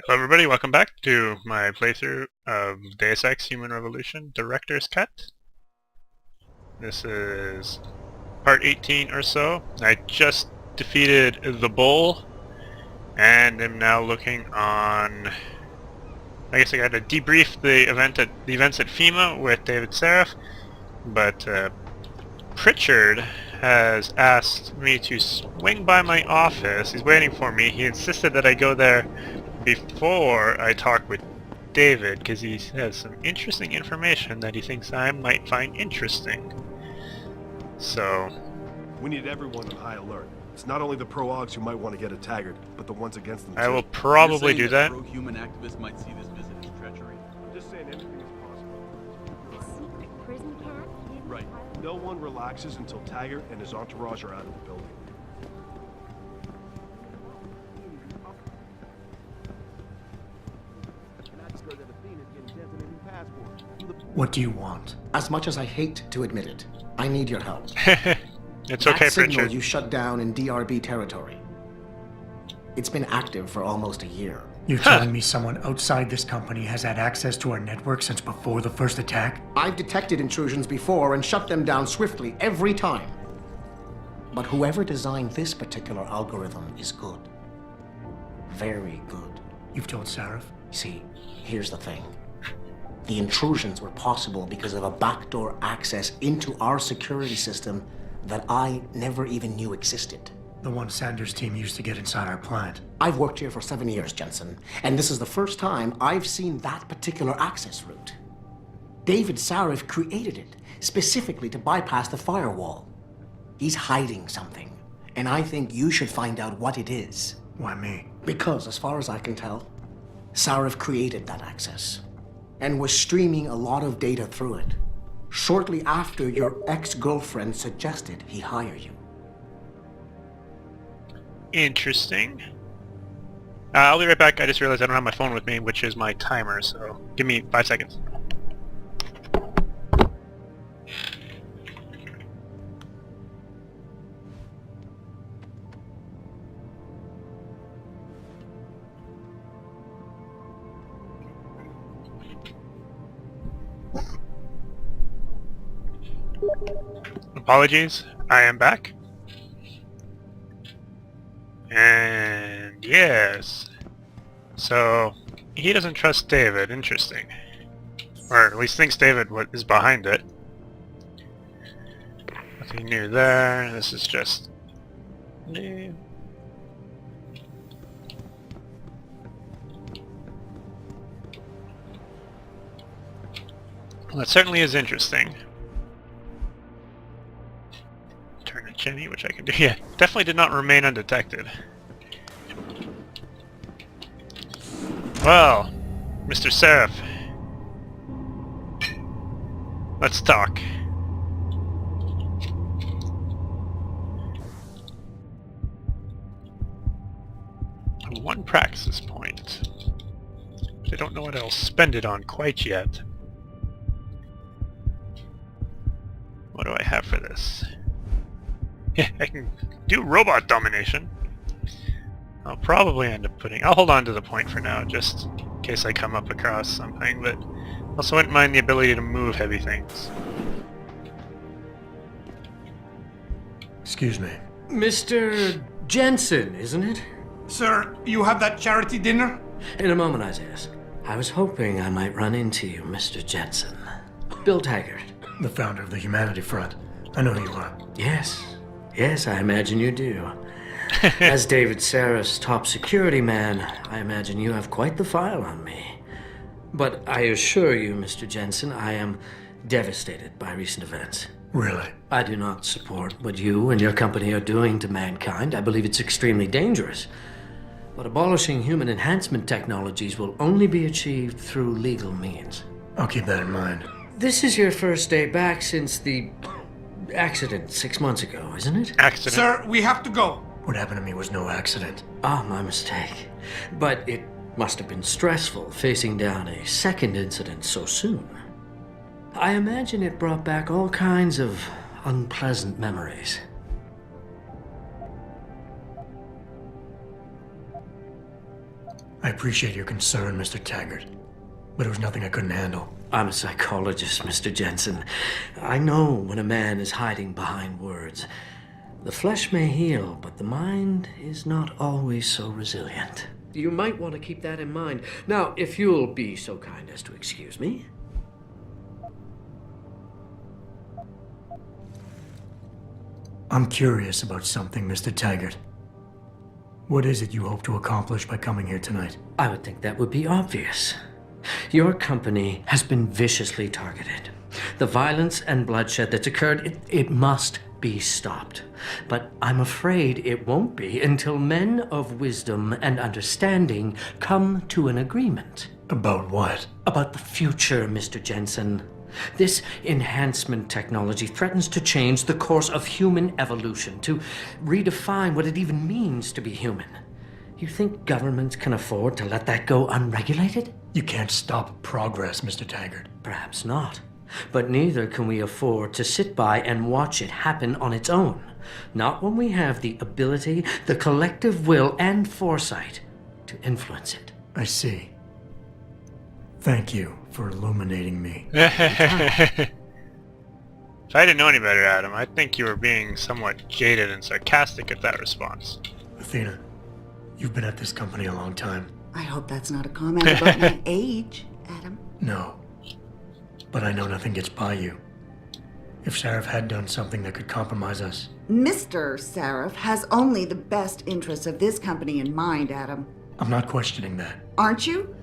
Hello everybody, welcome back to my playthrough of Deus Ex Human Revolution Director's Cut. This is part 18 or so. I just defeated the Bull and am now looking on... I guess I got to debrief the events at FEMA with David Seraph, but Pritchard has asked me to swing by my office. He's waiting for me. He insisted that I go there before I talk with David, because he has some interesting information that he thinks I might find interesting. So... we need everyone on high alert. It's not only the pro-augs who might want to get a Taggart, but the ones against them too. I will probably do that. Pro-human activists might see this visit as treachery. I'm just saying anything is possible. A secret prison camp? Right. No one relaxes until Taggart and his entourage are out of the building. What do you want? As much as I hate to admit it, I need your help. It's okay, That signal Pritchard. you shut down in DRB territory. It's been active for almost a year. You're telling me someone outside this company has had access to our network since before the first attack? I've detected intrusions before and shut them down swiftly every time. But whoever designed this particular algorithm is good. Very good. You've told Seraph? See, here's the thing. The intrusions were possible because of a backdoor access into our security system that I never even knew existed. The one Sanders' team used to get inside our plant. I've worked here for 7 years, Jensen, and this is the first time I've seen that particular access route. David Sarif created it specifically to bypass the firewall. He's hiding something, and I think you should find out what it is. Why me? Because, as far as I can tell, Sarif created that access and was streaming a lot of data through it shortly after your ex-girlfriend suggested he hire you. Interesting. I'll be right back. I just realized I don't have my phone with me, which is my timer, so give me 5 seconds. Apologies, I am back. And yes, so he doesn't trust David. Interesting, or at least thinks David is behind it. Nothing new there. This is just new. Well, that certainly is interesting. Turn to Jenny, which I can do. Yeah, definitely did not remain undetected. Well, Mr. Seraph, let's talk. One praxis point. I don't know what I'll spend it on quite yet. What do I have for this? Yeah, I can do robot domination. I'll probably end up I'll hold on to the point for now, just in case I come up across something, but also wouldn't mind the ability to move heavy things. Excuse me. Mr. Jensen, isn't it? Sir, you have that charity dinner? In a moment, Isaiah. I was hoping I might run into you, Mr. Jensen. Bill Taggart. The founder of the Humanity Front. I know who you are. Yes, I imagine you do. As David Sarah's top security man, I imagine you have quite the file on me. But I assure you, Mr. Jensen, I am devastated by recent events. Really? I do not support what you and your company are doing to mankind. I believe it's extremely dangerous. But abolishing human enhancement technologies will only be achieved through legal means. I'll keep that in mind. This is your first day back since the accident 6 months ago, isn't it? Accident. Sir, we have to go. What happened to me was no accident. Ah, my mistake. But it must have been stressful facing down a second incident so soon. I imagine it brought back all kinds of unpleasant memories. I appreciate your concern, Mr. Taggart, but it was nothing I couldn't handle. I'm a psychologist, Mr. Jensen. I know when a man is hiding behind words. The flesh may heal, but the mind is not always so resilient. You might want to keep that in mind. Now, if you'll be so kind as to excuse me. I'm curious about something, Mr. Taggart. What is it you hope to accomplish by coming here tonight? I would think that would be obvious. Your company has been viciously targeted. The violence and bloodshed that's occurred, it must be stopped. But I'm afraid it won't be until men of wisdom and understanding come to an agreement. About what? About the future, Mr. Jensen. This enhancement technology threatens to change the course of human evolution, to redefine what it even means to be human. You think governments can afford to let that go unregulated? You can't stop progress, Mr. Taggart. Perhaps not. But neither can we afford to sit by and watch it happen on its own. Not when we have the ability, the collective will, and foresight to influence it. I see. Thank you for illuminating me. If I didn't know any better, Adam, I think you were being somewhat jaded and sarcastic at that response. Athena, you've been at this company a long time. I hope that's not a comment about my age, Adam. No. But I know nothing gets by you. If Sarif had done something that could compromise us... Mr. Sarif has only the best interests of this company in mind, Adam. I'm not questioning that. Aren't you?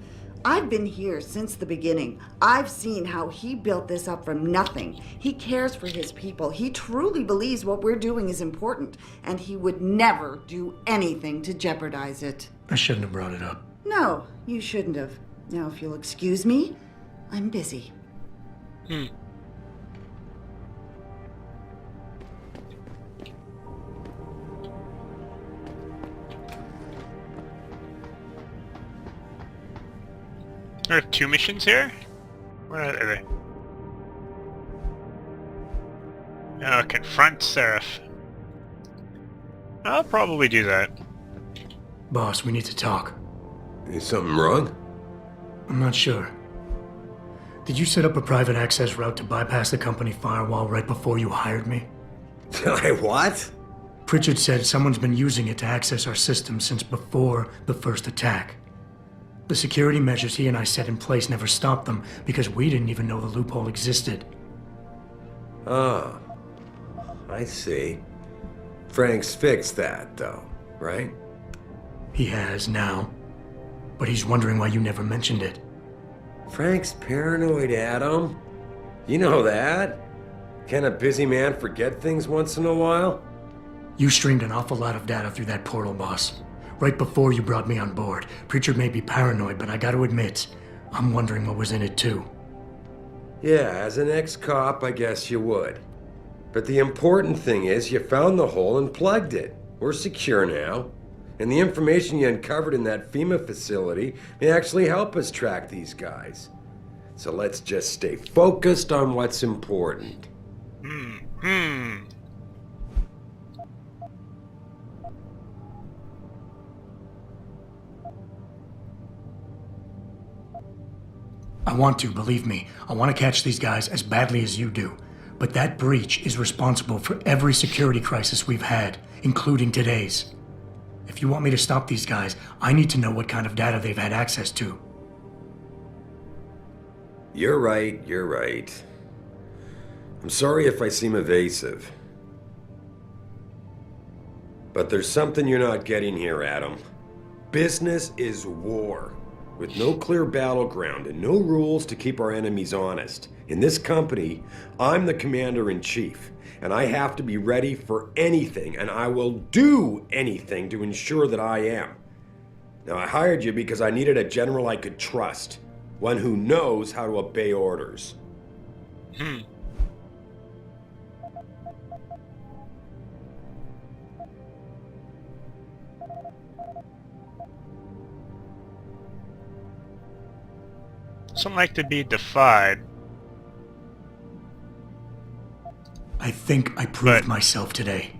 I've been here since the beginning. I've seen how he built this up from nothing. He cares for his people. He truly believes what we're doing is important, and he would never do anything to jeopardize it. I shouldn't have brought it up. No, you shouldn't have. Now, if you'll excuse me, I'm busy. There are 2 missions here? Where are they? Oh, confront Seraph. I'll probably do that. Boss, we need to talk. Is something wrong? I'm not sure. Did you set up a private access route to bypass the company firewall right before you hired me? What? Pritchard said someone's been using it to access our system since before the first attack. The security measures he and I set in place never stopped them because we didn't even know the loophole existed. Oh, I see. Frank's fixed that, though, right? He has now, but he's wondering why you never mentioned it. Frank's paranoid, Adam. You know that. Can a busy man forget things once in a while? You streamed an awful lot of data through that portal, boss. Right before you brought me on board. Pritchard may be paranoid, but I gotta admit, I'm wondering what was in it too. Yeah, as an ex-cop, I guess you would. But the important thing is you found the hole and plugged it. We're secure now. And the information you uncovered in that FEMA facility may actually help us track these guys. So let's just stay focused on what's important. I want to, believe me. I want to catch these guys as badly as you do. But that breach is responsible for every security crisis we've had, including today's. If you want me to stop these guys, I need to know what kind of data they've had access to. You're right, you're right. I'm sorry if I seem evasive. But there's something you're not getting here, Adam. Business is war. With no clear battleground and no rules to keep our enemies honest. In this company, I'm the commander-in-chief, and I have to be ready for anything, and I will do anything to ensure that I am. Now, I hired you because I needed a general I could trust, one who knows how to obey orders. Some like to be defied. I think I proved myself today.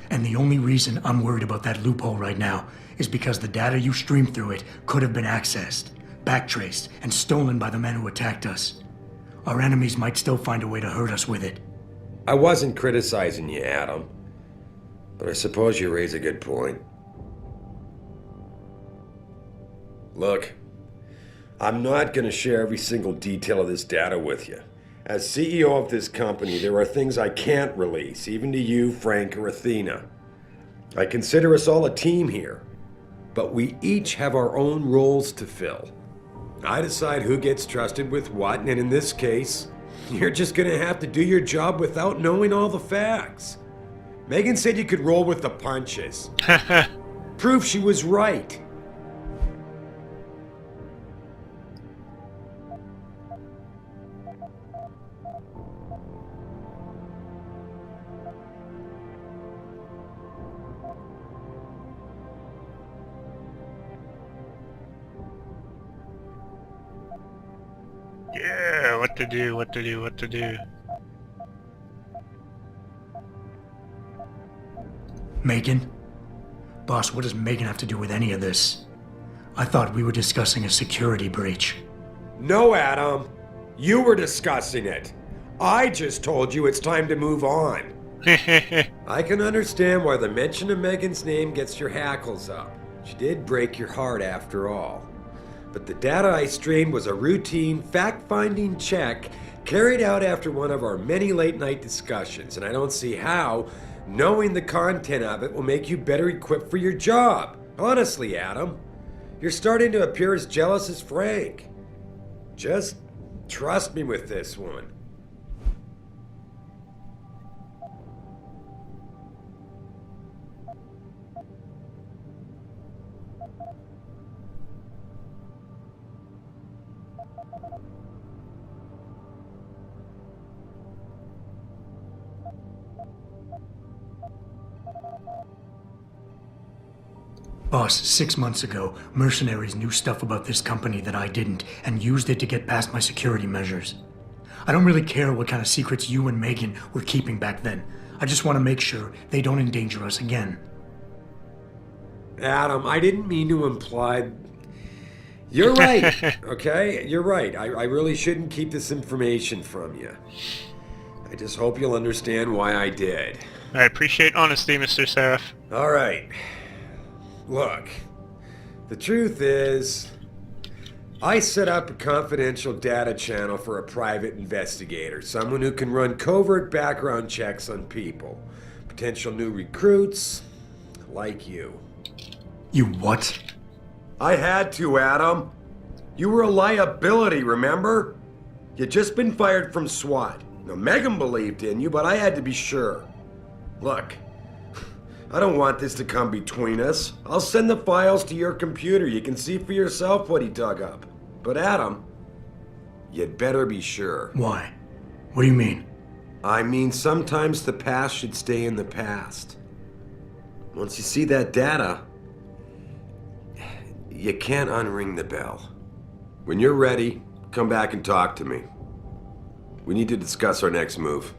And the only reason I'm worried about that loophole right now is because the data you streamed through it could have been accessed, backtraced, and stolen by the men who attacked us. Our enemies might still find a way to hurt us with it. I wasn't criticizing you, Adam. But I suppose you raise a good point. Look, I'm not going to share every single detail of this data with you. As CEO of this company, there are things I can't release, even to you, Frank, or Athena. I consider us all a team here, but we each have our own roles to fill. I decide who gets trusted with what, and in this case, you're just going to have to do your job without knowing all the facts. Megan said you could roll with the punches. Proof she was right. Yeah, what to do, what to do, what to do. Megan? Boss, what does Megan have to do with any of this? I thought we were discussing a security breach. No, Adam. You were discussing it. I just told you it's time to move on. I can understand why the mention of Megan's name gets your hackles up. She did break your heart after all. But the data I streamed was a routine, fact-finding check carried out after one of our many late-night discussions, and I don't see how knowing the content of it will make you better equipped for your job. Honestly, Adam, you're starting to appear as jealous as Frank. Just trust me with this one. Boss, 6 months ago, mercenaries knew stuff about this company that I didn't, and used it to get past my security measures. I don't really care what kind of secrets you and Megan were keeping back then. I just want to make sure they don't endanger us again. Adam, I didn't mean to imply... You're right, okay? You're right. I really shouldn't keep this information from you. I just hope you'll understand why I did. I appreciate honesty, Mr. Seraph. All right. Look, the truth is, I set up a confidential data channel for a private investigator, someone who can run covert background checks on people, potential new recruits, like you. You what? I had to, Adam. You were a liability, remember? You'd just been fired from SWAT. Now, Megan believed in you, but I had to be sure. Look, I don't want this to come between us. I'll send the files to your computer. You can see for yourself what he dug up. But Adam, you'd better be sure. Why? What do you mean? I mean, sometimes the past should stay in the past. Once you see that data, you can't unring the bell. When you're ready, come back and talk to me. We need to discuss our next move.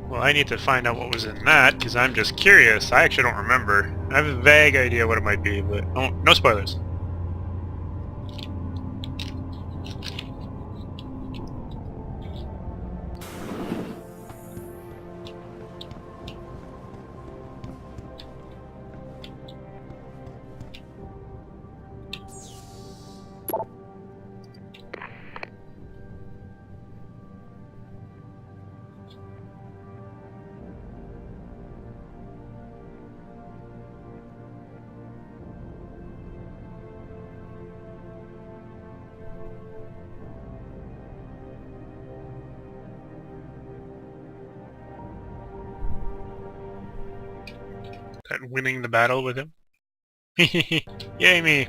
Well, I need to find out what was in that, because I'm just curious. I actually don't remember. I have a vague idea what it might be, but no spoilers. That winning the battle with him? Yay me!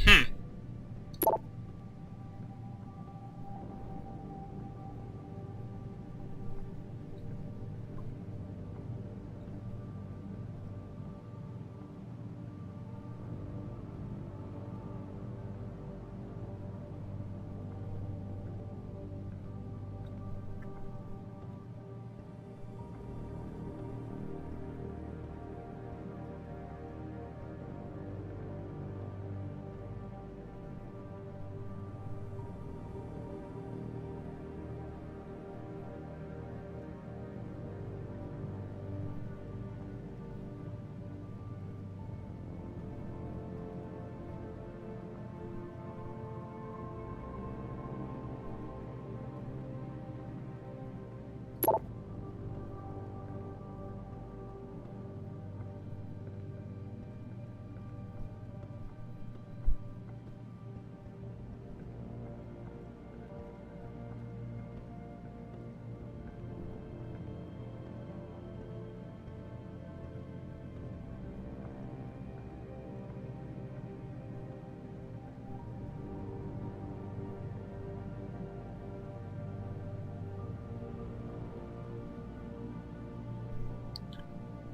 Hmm.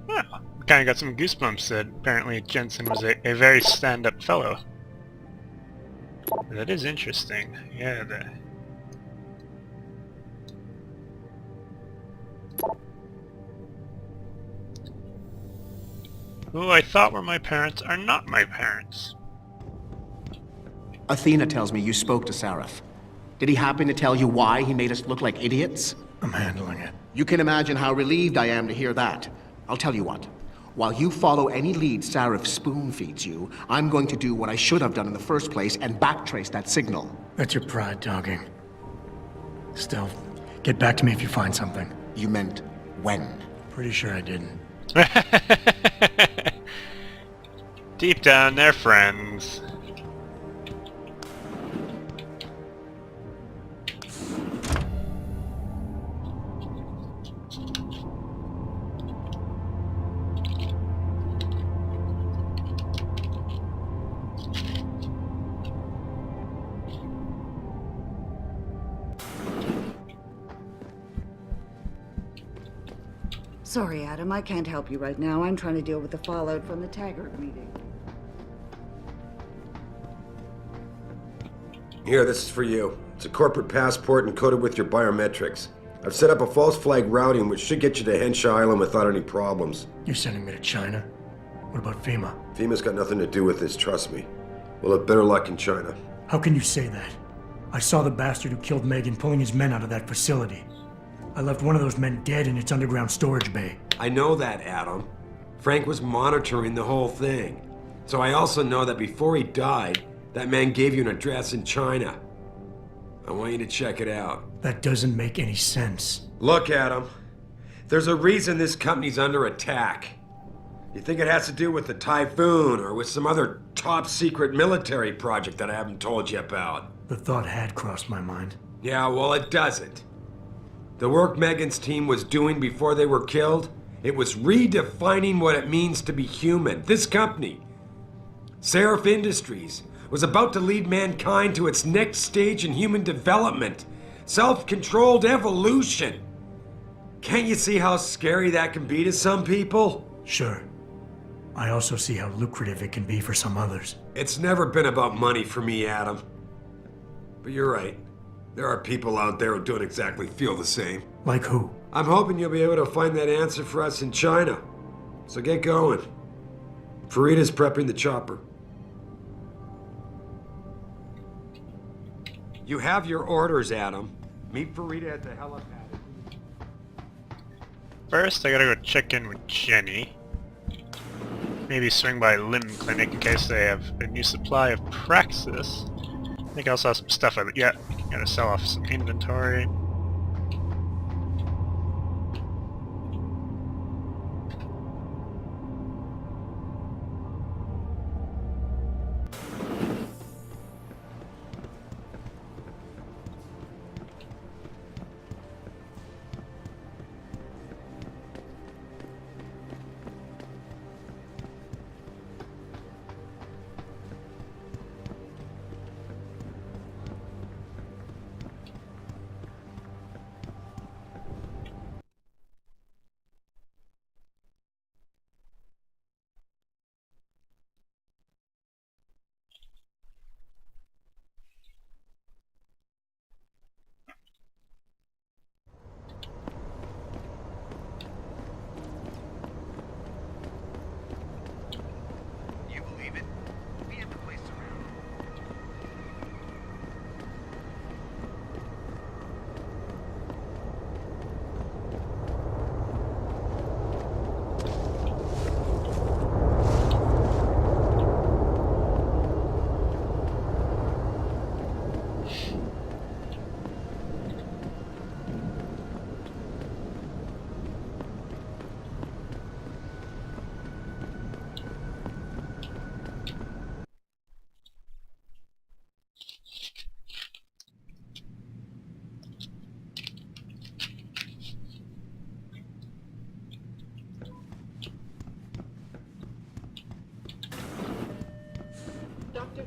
Well, kind of got some goosebumps that apparently Jensen was a very stand-up fellow. That is interesting. Yeah, who I thought were my parents are not my parents. Athena tells me you spoke to Sarif. Did he happen to tell you why he made us look like idiots? I'm handling it. You can imagine how relieved I am to hear that. I'll tell you what. While you follow any lead Sarif spoon-feeds you, I'm going to do what I should have done in the first place and backtrace that signal. That's your pride talking. Still, get back to me if you find something. You meant when? Pretty sure I didn't. Deep down, they're friends. Sorry, Adam, I can't help you right now. I'm trying to deal with the fallout from the Taggart meeting. Here, this is for you. It's a corporate passport encoded with your biometrics. I've set up a false flag routing which should get you to Henshaw Island without any problems. You're sending me to China? What about FEMA? FEMA's got nothing to do with this, trust me. We'll have better luck in China. How can you say that? I saw the bastard who killed Megan pulling his men out of that facility. I left one of those men dead in its underground storage bay. I know that, Adam. Frank was monitoring the whole thing. So I also know that before he died, that man gave you an address in China. I want you to check it out. That doesn't make any sense. Look, Adam. There's a reason this company's under attack. You think it has to do with the Typhoon or with some other top-secret military project that I haven't told you about? The thought had crossed my mind. Yeah, well, it doesn't. The work Megan's team was doing before they were killed, it was redefining what it means to be human. This company, Seraph Industries, was about to lead mankind to its next stage in human development. Self-controlled evolution. Can't you see how scary that can be to some people? Sure. I also see how lucrative it can be for some others. It's never been about money for me, Adam. But you're right. There are people out there who don't exactly feel the same. Like who? I'm hoping you'll be able to find that answer for us in China. So get going. Farida's prepping the chopper. You have your orders, Adam. Meet Farida at the helipad. First, I gotta go check in with Jenny. Maybe swing by Limb Clinic in case they have a new supply of Praxis. I think I also have some stuff. Yeah, gotta sell off some inventory.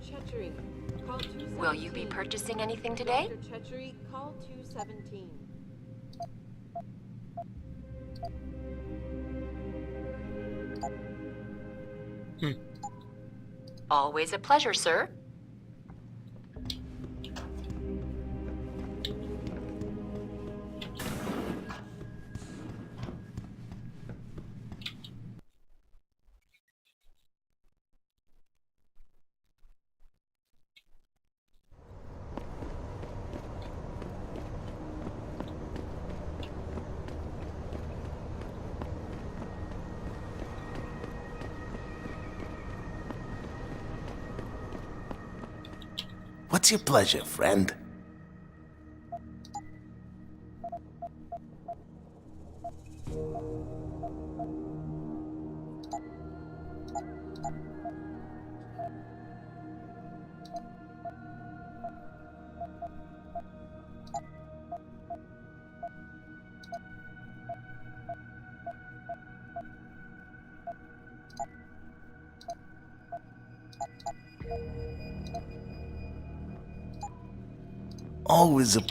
Chechery. Call 217. Will you be purchasing anything today? Dr. Chechery, call 217. Always a pleasure, sir. What's your pleasure, friend? Always a...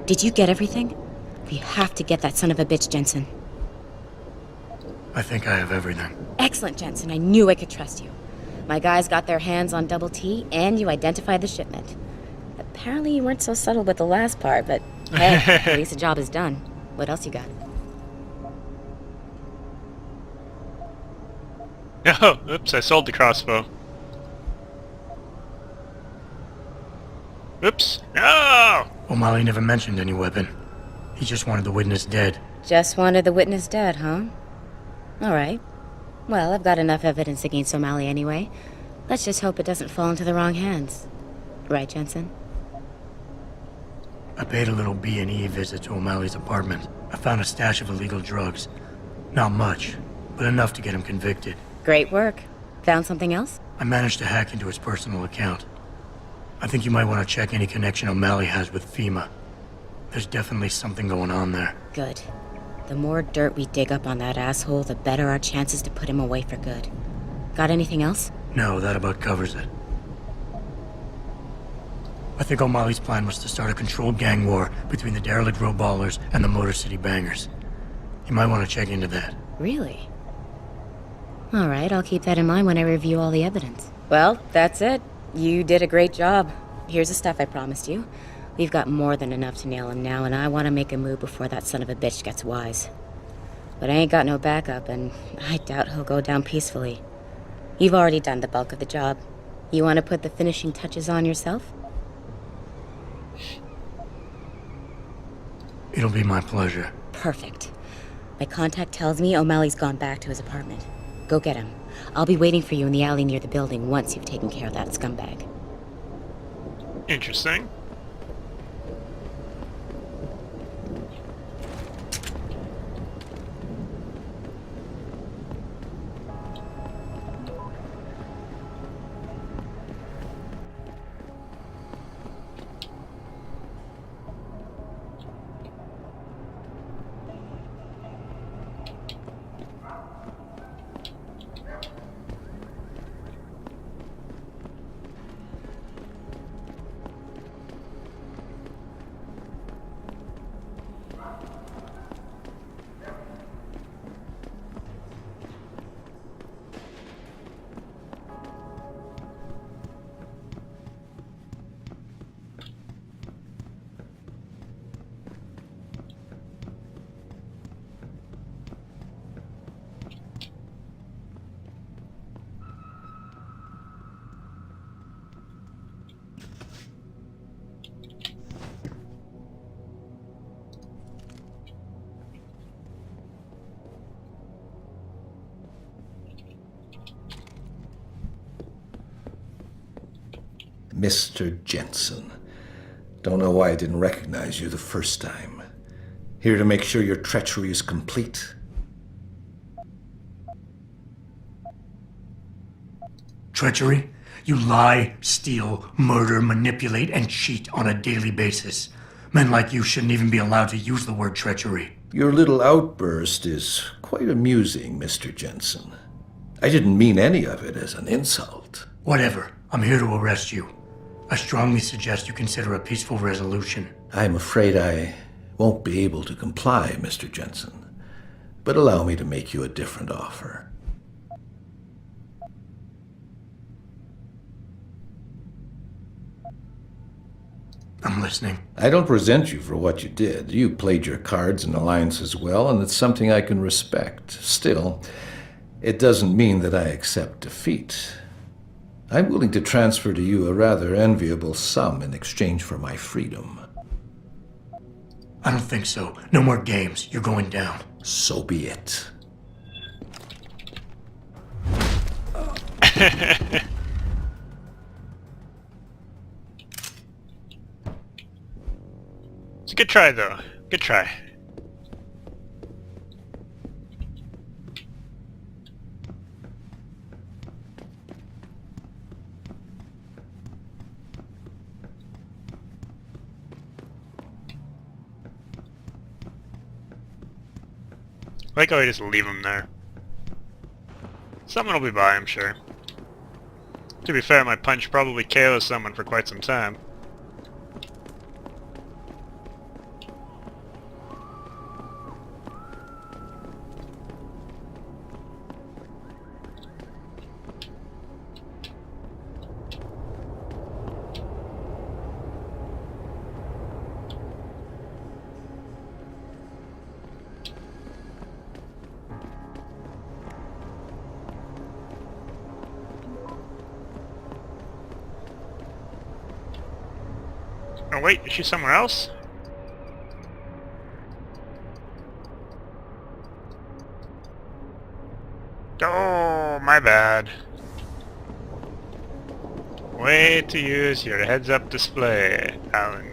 Did you get everything? We have to get that son of a bitch, Jensen. I think I have everything. Excellent, Jensen. I knew I could trust you. My guys got their hands on Double T, and you identified the shipment. Apparently you weren't so subtle with the last part, but hey, at least the job is done. What else you got? Oh, oops, I sold the crossbow. Oops, no! O'Malley never mentioned any weapon. He just wanted the witness dead. Just wanted the witness dead, huh? Alright. Well, I've got enough evidence against O'Malley anyway. Let's just hope it doesn't fall into the wrong hands. Right, Jensen? I paid a little B&E visit to O'Malley's apartment. I found a stash of illegal drugs. Not much, but enough to get him convicted. Great work. Found something else? I managed to hack into his personal account. I think you might want to check any connection O'Malley has with FEMA. There's definitely something going on there. Good. The more dirt we dig up on that asshole, the better our chances to put him away for good. Got anything else? No, that about covers it. I think O'Malley's plan was to start a controlled gang war between the derelict row ballers and the Motor City bangers. You might want to check into that. Really? Alright, I'll keep that in mind when I review all the evidence. Well, that's it. You did a great job. Here's the stuff I promised you. We've got more than enough to nail him now, and I want to make a move before that son of a bitch gets wise. But I ain't got no backup, and I doubt he'll go down peacefully. You've already done the bulk of the job. You want to put the finishing touches on yourself? It'll be my pleasure. Perfect. My contact tells me O'Malley's gone back to his apartment. Go get him. I'll be waiting for you in the alley near the building once you've taken care of that scumbag. Interesting. Mr. Jensen. Don't know why I didn't recognize you the first time. Here to make sure your treachery is complete. Treachery? You lie, steal, murder, manipulate, and cheat on a daily basis. Men like you shouldn't even be allowed to use the word treachery. Your little outburst is quite amusing, Mr. Jensen. I didn't mean any of it as an insult. Whatever. I'm here to arrest you. I strongly suggest you consider a peaceful resolution. I'm afraid I won't be able to comply, Mr. Jensen. But allow me to make you a different offer. I'm listening. I don't resent you for what you did. You played your cards and alliances well, and it's something I can respect. Still, it doesn't mean that I accept defeat. I'm willing to transfer to you a rather enviable sum in exchange for my freedom. I don't think so. No more games. You're going down. So be it. It's a good try, though. Good try. I like how I just leave him there. Someone will be by, I'm sure. To be fair, my punch probably KO'd someone for quite some time. Oh wait, is she somewhere else? Oh, my bad. Way to use your heads-up display, Allan.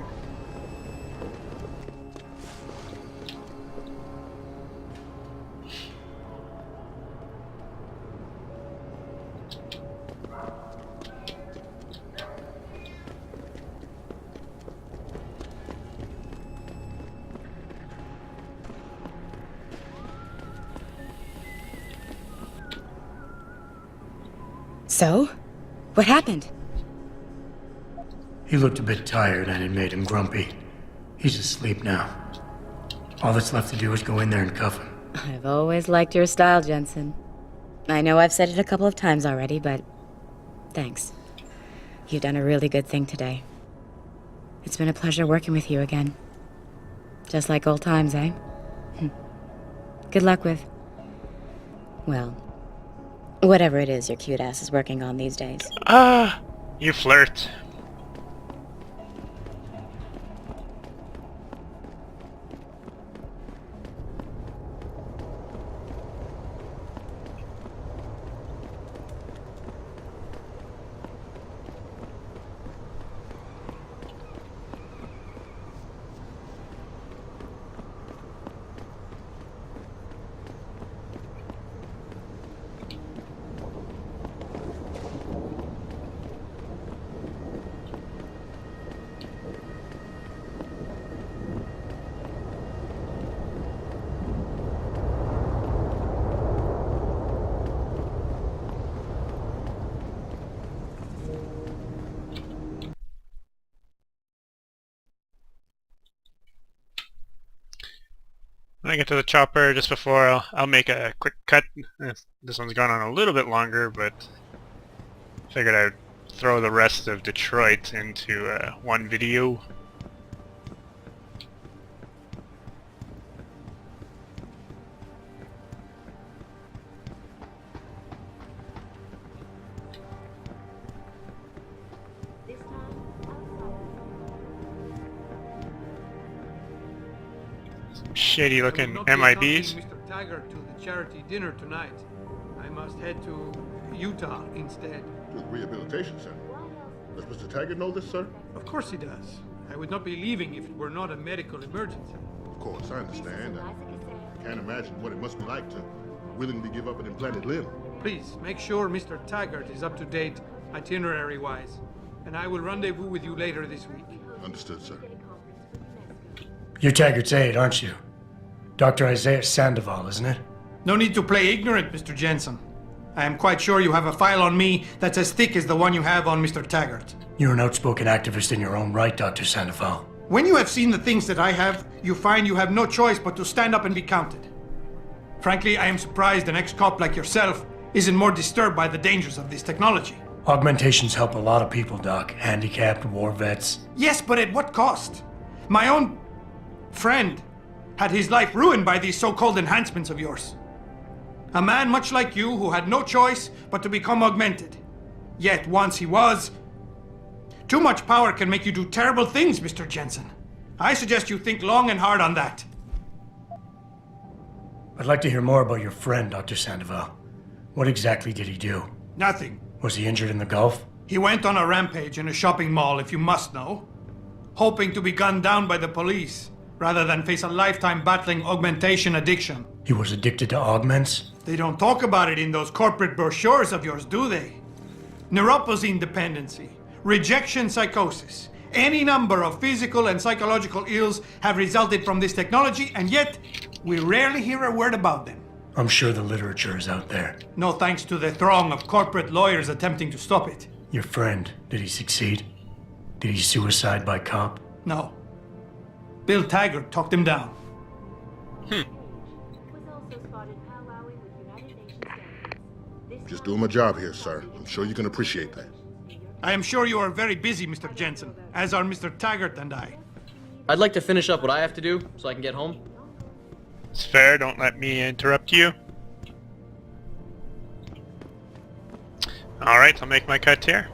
So? What happened? He looked a bit tired and it made him grumpy. He's asleep now. All that's left to do is go in there and cuff him. I've always liked your style, Jensen. I know I've said it a couple of times already, but thanks. You've done a really good thing today. It's been a pleasure working with you again. Just like old times, eh? Good luck with... well, whatever it is your cute ass is working on these days. Ah, you flirt. When I get to the chopper just before, I'll make a quick cut. This one's gone on a little bit longer, but figured I'd throw the rest of Detroit into one video. Shady looking MIBs. Mr. Taggart to the charity dinner tonight. I must head to Utah instead. To rehabilitation center. Does Mr. Taggart know this, sir? Of course he does. I would not be leaving if it were not a medical emergency. Of course, I understand. I can't imagine what it must be like to willingly give up an implanted limb. Please, make sure Mr. Taggart is up to date itinerary-wise, and I will rendezvous with you later this week. Understood, sir. You're Taggart's aide, aren't you? Dr. Isaiah Sandoval, isn't it? No need to play ignorant, Mr. Jensen. I am quite sure you have a file on me that's as thick as the one you have on Mr. Taggart. You're an outspoken activist in your own right, Dr. Sandoval. When you have seen the things that I have, you find you have no choice but to stand up and be counted. Frankly, I am surprised an ex-cop like yourself isn't more disturbed by the dangers of this technology. Augmentations help a lot of people, Doc. Handicapped, war vets. Yes, but at what cost? My own friend had his life ruined by these so-called enhancements of yours. A man much like you who had no choice but to become augmented. Yet once he was... Too much power can make you do terrible things, Mr. Jensen. I suggest you think long and hard on that. I'd like to hear more about your friend, Dr. Sandoval. What exactly did he do? Nothing. Was he injured in the Gulf? He went on a rampage in a shopping mall, if you must know, hoping to be gunned down by the police, rather than face a lifetime battling augmentation addiction. He was addicted to augments? They don't talk about it in those corporate brochures of yours, do they? Neuroposine dependency, rejection psychosis, any number of physical and psychological ills have resulted from this technology, and yet we rarely hear a word about them. I'm sure the literature is out there. No thanks to the throng of corporate lawyers attempting to stop it. Your friend, did he succeed? Did he suicide by cop? No. Bill Taggart talked him down. Just doing my job here, sir. I'm sure you can appreciate that. I am sure you are very busy, Mr. Jensen, as are Mr. Taggart and I. I'd like to finish up what I have to do so I can get home. It's fair, don't let me interrupt you. Alright, I'll make my cut here.